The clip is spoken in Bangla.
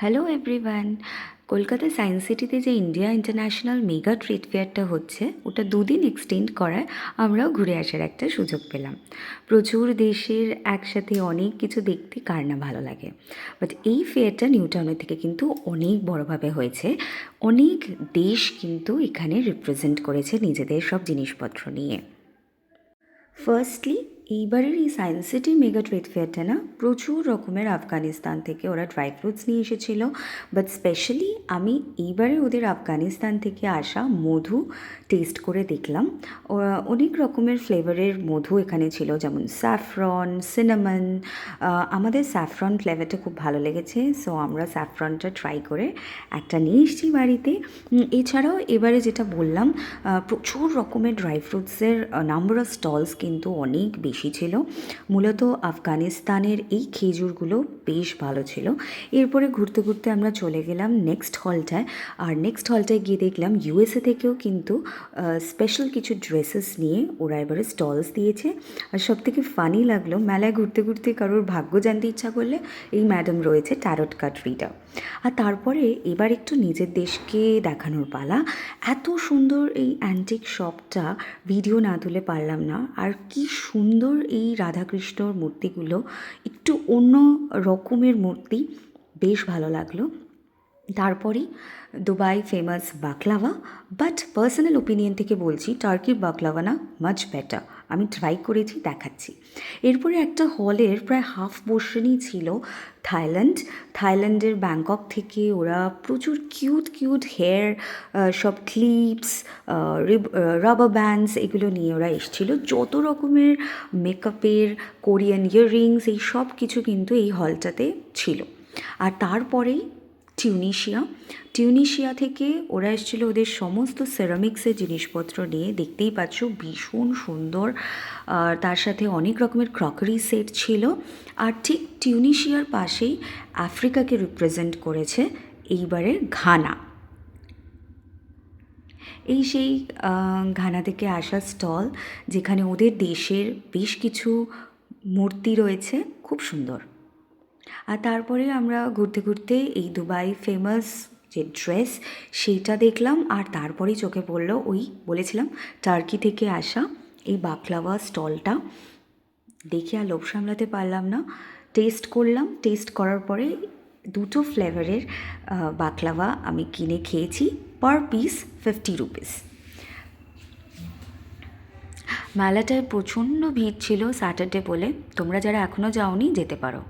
Hello everyone. কলকাতা সায়েন্স সিটিতে যে ইন্ডিয়া ইন্টারন্যাশনাল মেগা ট্রেড ফেয়ারটা হচ্ছে ওটা 2 দিন এক্সটেন্ড করায় আমরাও ঘুরে আসার একটা সুযোগ পেলাম। প্রচুর দেশের একসাথে অনেক কিছু দেখতে কার না ভালো লাগে। বাট এই ফেয়ারটা নিউ টাউনের থেকে কিন্তু অনেক বড়োভাবে হয়েছে। অনেক দেশ কিন্তু এখানে রিপ্রেজেন্ট করেছে নিজেদের সব জিনিসপত্র নিয়ে। ফার্স্টলি এইবারের এই সায়েন্স সিটি মেগা ট্রেড ফেয়ারটা না প্রচুর রকমের আফগানিস্তান থেকে ওরা ড্রাই ফ্রুটস নিয়ে এসেছিল। বাট স্পেশালি আমি এইবারে ওদের আফগানিস্তান থেকে আসা মধু টেস্ট করে দেখলাম। অনেক রকমের ফ্লেভারের মধু এখানে ছিল, যেমন স্যাফরন, সিনামন। আমাদের স্যাফরন ফ্লেভারটা খুব ভালো লেগেছে, সো আমরা স্যাফরনটা ট্রাই করে একটা নিয়ে এসেছি বাড়িতে। এছাড়াও এবারে যেটা বললাম, প্রচুর রকমের ড্রাই ফ্রুটসের নাম্বার অফ স্টলস কিন্তু অনেক বেশি ছিল। মূলত আফগানিস্তানের এই খেজুরগুলো বেশ ভালো ছিল। এরপরে ঘুরতে ঘুরতে আমরা চলে গেলাম নেক্সট হলটায়। আর নেক্সট হলটায় গিয়ে দেখলাম ইউএসএ থেকেও কিন্তু স্পেশাল কিছু ড্রেসেস নিয়ে ওরা এবারে স্টলস দিয়েছে। আর সবথেকে ফানি লাগলো, মেলায় ঘুরতে ঘুরতে কারোর ভাগ্য জানতে ইচ্ছা করলে এই ম্যাডাম রয়েছে ট্যারট কার্ড রিডার। আর তারপরে এবার একটু নিজের দেশকে দেখানোর পালা। এত সুন্দর এই অ্যান্টিক শপটা, ভিডিও না তুলে পারলাম না। আর কি সুন্দর এই রাধাকৃষ্ণর মূর্তিগুলো, একটু অন্য রকমের মূর্তি, বেশ ভালো লাগলো। তারপরেই Dubai famous baklava, but personal opinion থেকে বলছি টার্কির বাকলাভা না মাচ বেটার। আমি ট্রাই করেছি, দেখাচ্ছি। এরপরে একটা হলের প্রায় হাফ পোর্শনই ছিল থাইল্যান্ডের ব্যাংকক থেকে ওরা প্রচুর কিউট কিউট হেয়ার, সব ক্লিপস, রাবার ব্যান্ডস, এগুলো নিয়ে ওরা এসেছিলো। যত রকমের মেকআপের, কোরিয়ান ইয়াররিংস, এই সব কিছু কিন্তু এই হলটাতে ছিল। আর তারপরেই টিউনিশিয়া থেকে ওরা এসেছিল ওদের সমস্ত সেরামিক্সের জিনিসপত্র নিয়ে। দেখতেই পাচ্ছ ভীষণ সুন্দর। আর তার সাথে অনেক রকমের ক্রকারি সেট ছিল। আর ঠিক টিউনিশিয়ার পাশেই আফ্রিকাকে রিপ্রেজেন্ট করেছে এইবারে ঘানা। এই সেই ঘানা থেকে আসা স্টল, যেখানে ওদের দেশের বেশ কিছু মূর্তি রয়েছে, খুব সুন্দর। আর তারপরে আমরা ঘুরতে ঘুরতে এই দুবাই ফেমাস যে ড্রেস সেইটা দেখলাম। আর তারপরেই চোখে পড়লো ওই বলেছিলাম টার্কি থেকে আসা এই বাকলাভা স্টলটা। দেখে আর লোভ সামলাতে পারলাম না, টেস্ট করলাম। টেস্ট করার পরে 2টো ফ্লেভারের বাকলাভা আমি কিনে খেয়েছি, পার পিস 50 রুপিস। মেলাটায় প্রচণ্ড ভিড় ছিল স্যাটারডে বলে, তোমরা যারা এখনও যাওনি যেতে পারো।